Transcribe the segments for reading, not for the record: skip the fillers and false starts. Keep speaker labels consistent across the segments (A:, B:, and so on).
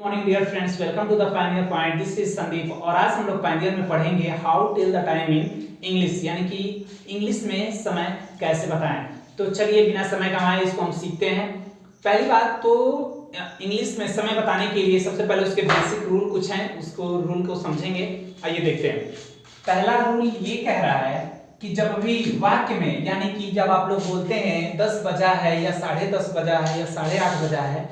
A: Morning dear friends, welcome to the pioneer point. This is Sandeep और आज हम लोग पायनियर में पढ़ेंगे how tell the time in English, यानी कि इंग्लिश में समय कैसे बताएं। तो चलिए बिना समय गंवाए इसको हम सीखते हैं। पहली बात तो इंग्लिश में समय बताने के लिए सबसे पहले उसके बेसिक रूल कुछ हैं, उसको रूल को समझेंगे। आइए देखते हैं। पहला रूल ये कह रहा है कि जब भी वाक्य में, यानी कि जब आप लोग बोलते हैं 10 बजा है या 10:30 बजा है या 8:30 बजा है,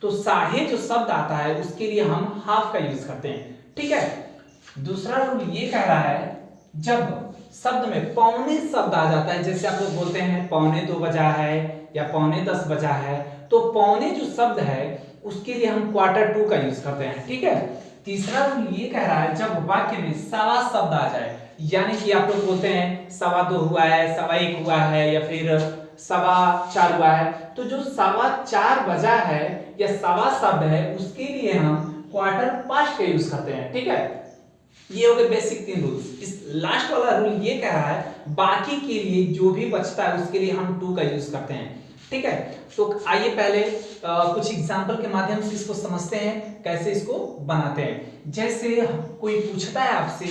A: तो साढ़े जो शब्द आता है उसके लिए हम हाफ का यूज करते हैं। ठीक है। दूसरा रूल ये कह रहा है जब शब्द में पौने शब्द आ जाता है, जैसे आप लोग बोलते हैं 9:45 बजा है या 9:45 बजा है, तो पौने जो शब्द है उसके लिए हम Q2 का यूज करते हैं। ठीक है। तीसरा रूल ये कह रहा है जब वाक्य में सवा शब्द आ जाए, यानी कि आप लोग बोलते हैं 2:15 हुआ है, 1:15 हुआ है या फिर 4:15 हुआ है, तो जो 4:15 बजा है या सवा शब्द है उसके लिए हम Q5 का यूज करते हैं। ठीक है। ये हो गए बेसिक 3 रूल्स। इस लास्ट वाला रूल ये कह रहा है बाकी के लिए जो भी बचता है उसके लिए हम 2 का यूज करते हैं। ठीक है। तो आइए पहले कुछ एग्जांपल के माध्यम से इसको समझते हैं कैसे इसको बनाते हैं। जैसे कोई पूछता है आपसे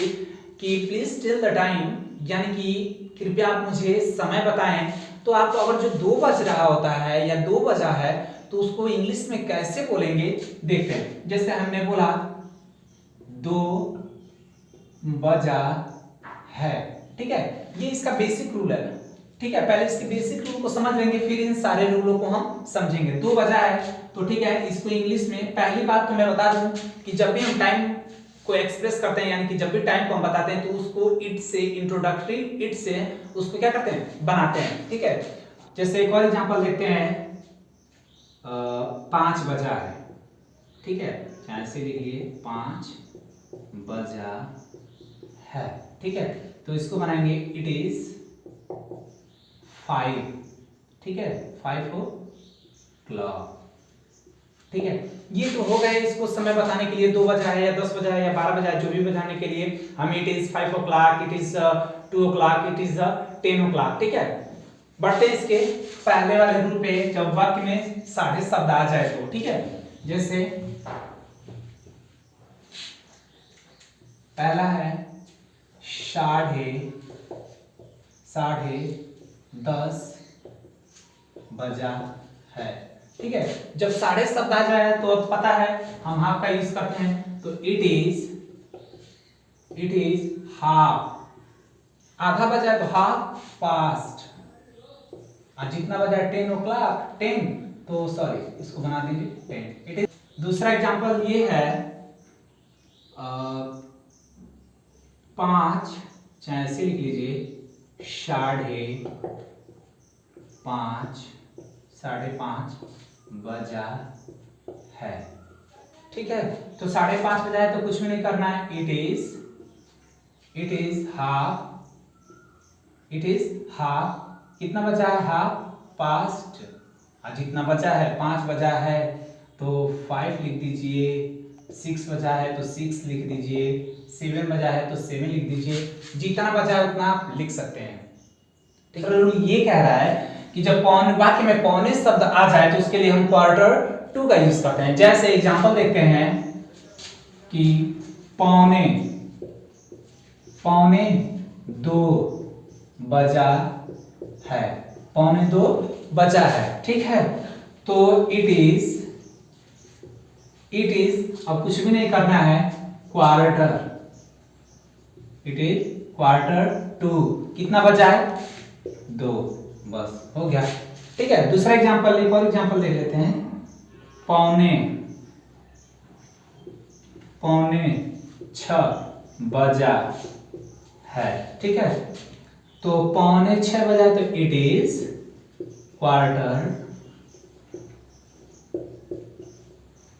A: कि प्लीज टेल द टाइम, यानी कि कृपया आप मुझे समय बताएं, तो आप अगर जो 2 बज रहा होता है या 2 बजा है तो उसको इंग्लिश में कैसे बोलेंगे देखते हैं। जैसे हमने बोला 2 बजा है। ठीक है। ये इसका बेसिक रूल है। ठीक है। पहले इसके बेसिक रूल को समझ लेंगे, फिर इन सारे रूलों को हम समझेंगे। 2 बजा है तो ठीक है, इसको इंग्लिश में पहली बात तो मैं बता दूं कि जब भी हम टाइम को एक्सप्रेस करते हैं, यानी कि जब भी टाइम को हम बताते हैं तो उसको इट से, इंट्रोडक्टरी इट से उसको क्या करते हैं, बनाते हैं। ठीक है। जैसे एक और एग्जांपल देखते हैं, 5 बजा है। ठीक है, चाहे से लिखिए 5 बजा है। ठीक है। तो इसको बनाएंगे इट इज 5। ठीक है, 5 o'clock। ठीक है। ये तो हो गए इसको समय बताने के लिए। 2 बजा है या 10 बजा है या 12 बजा है, जो भी बजाने के लिए हम it is 5 o'clock, it is 2 o'clock, it is 10 o'clock। ठीक है। बढ़ते इसके पहले वाले रूल पे, जब वाक्य में साढ़े शब्द आ जाए तो। ठीक है। जैसे पहला है 10:30 बजा है। ठीक है। जब साढ़े शब्द आ जाए तो अब पता है हम हाफ का यूज करते हैं, तो इट इज हाफ। आधा बजा तो हाफ पास्ट, और जितना बजा 10 o'clock 10, तो सॉरी इसको बना दीजिए 10। It is. दूसरा एग्जांपल ये है 5, चाहे ऐसे लिख लीजिए 5:30 बजा है। ठीक है। तो 5:30 बजा है तो कुछ भी नहीं करना है, इट इज हाफ। कितना बचा है, हाफ पास्ट, और जितना बचा है 5 बजा है तो 5 लिख दीजिए, 6 बजा है तो 6 लिख दीजिए, 7 बजा है तो 7 लिख दीजिए, जितना बचा है उतना आप लिख सकते हैं। ठीक है। रूल ये कह रहा है कि जब वाक्य में पौने शब्द आ जाए तो उसके लिए हम Q2 का यूज करते हैं। जैसे एग्जांपल देखते हैं कि पौने 2 बजा है, 2:15 बजा है। ठीक है। तो इट इज, अब कुछ भी नहीं करना है, क्वार्टर। It is Q2। कितना बजा है, 2, बस हो गया। ठीक है। दूसरा एग्जांपल, एक और एग्जांपल देख लेते हैं। पौने 6 बजा है। ठीक है। तो 5:45 बजा है तो इट इज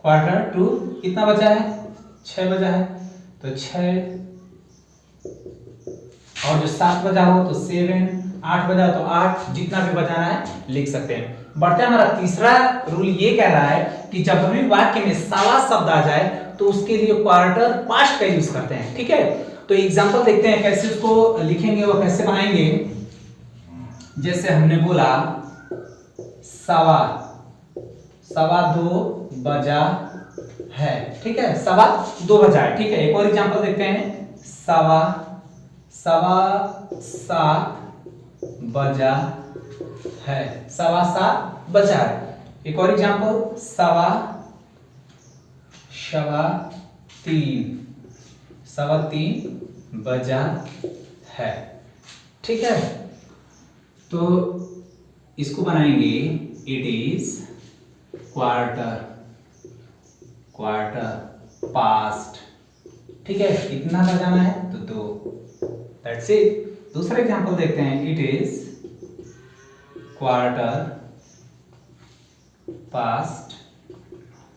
A: Q2। कितना बचा है, 6 बजा है तो 6, और जो 7 बजा हो तो 7, 8 बजा तो 8, जितना भी बजाना है लिख सकते हैं। बढ़ते हमारा तीसरा रूल ये कह रहा है कि जब भी वाक्य में सवा शब्द आ जाए तो उसके लिए Q5 का यूज करते हैं। ठीक है। तो एग्जांपल देखते हैं कैसे उसको लिखेंगे और कैसे बनाएंगे। जैसे हमने बोला 2:15 बजा है, ठीक है, 2:15 बजा है, ठीक है। एक और एग्जांपल देखते हैं, 7:15 बजा है, 7:15 बजा है। एक और एग्जांपल, 3:15 बजा है, ठीक है। तो इसको बनाएंगे, इट इज क्वार्टर पास्ट, ठीक है। कितना बजाना है, तो 2, दैट्स इट। दूसरा एग्जांपल देखते हैं, इट इज क्वार्टर पास्ट,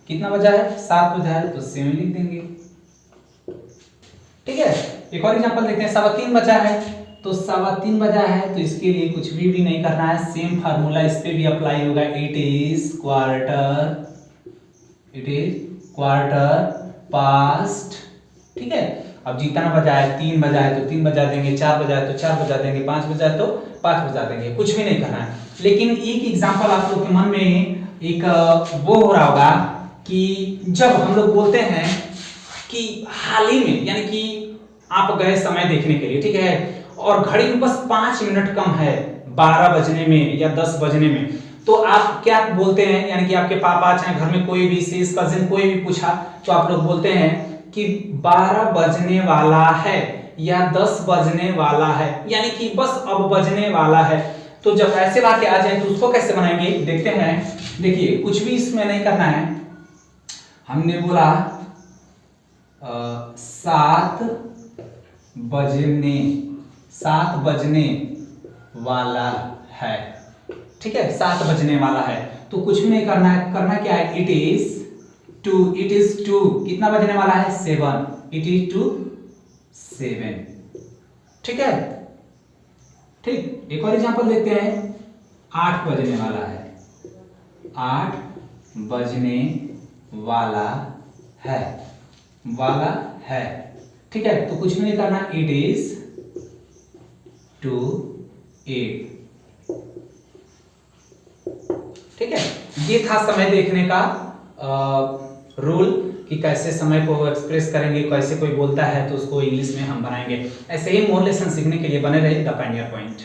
A: कितना बजा है, 7 बजा है, तो 7 लिख देंगे, ठीक है। एक और एग्जांपल देखते हैं, 3:15 बजा है, तो 3:15 बजा है, तो इसके लिए कुछ भी नहीं करना है, सेम फार्मूला इस पे भी अप्लाई होगा, इट इज क्वार्टर पास्ट, ठीक है। अब जितना बजा है, 3 बजा है तो 3 बजा देंगे, 4 बजा है तो 4 बजा देंगे, 5 बजा है तो 5 बजा देंगे, कुछ भी नहीं करना है। लेकिन एक एग्जांपल आप लोग के मन में एक वो हो रहा होगा कि जब हम लोग बोलते हैं कि हाल ही में, यानी कि आप गए समय देखने के लिए, ठीक है, और घड़ी में बस 5 मिनट कम है 12 बजने में या 10 बजने में, तो आप क्या बोलते हैं, यानी कि आपके पापा चाहे घर में कोई भी सीस कजिन कोई भी पूछा, तो आप लोग बोलते हैं कि 12 बजने वाला है या 10 बजने वाला है, यानी कि बस अब बजने वाला है। तो जब ऐसे वाक्य आ जाए तो उसको कैसे बनाएंगे, देखते हैं। देखिए, कुछ भी इसमें नहीं करना है, हमने बोला 7 बजने वाला है, ठीक है, 7 बजने वाला है, तो कुछ भी नहीं करना है। करना क्या है, इट इज टू, कितना बजने वाला है, 7, इट इज टू 7, ठीक है, ठीक। एक और एग्जांपल देखते हैं, 8 बजने वाला है, 8 बजने वाला है, ठीक है, तो कुछ भी नहीं करना, इट इज टू 8, ठीक है। ये था समय देखने का रूल कि कैसे समय को एक्सप्रेस करेंगे, कैसे कोई बोलता है तो उसको इंग्लिश में हम बनाएंगे। ऐसे ही मोर लेसन सीखने के लिए बने रहे द पायनियर पॉइंट।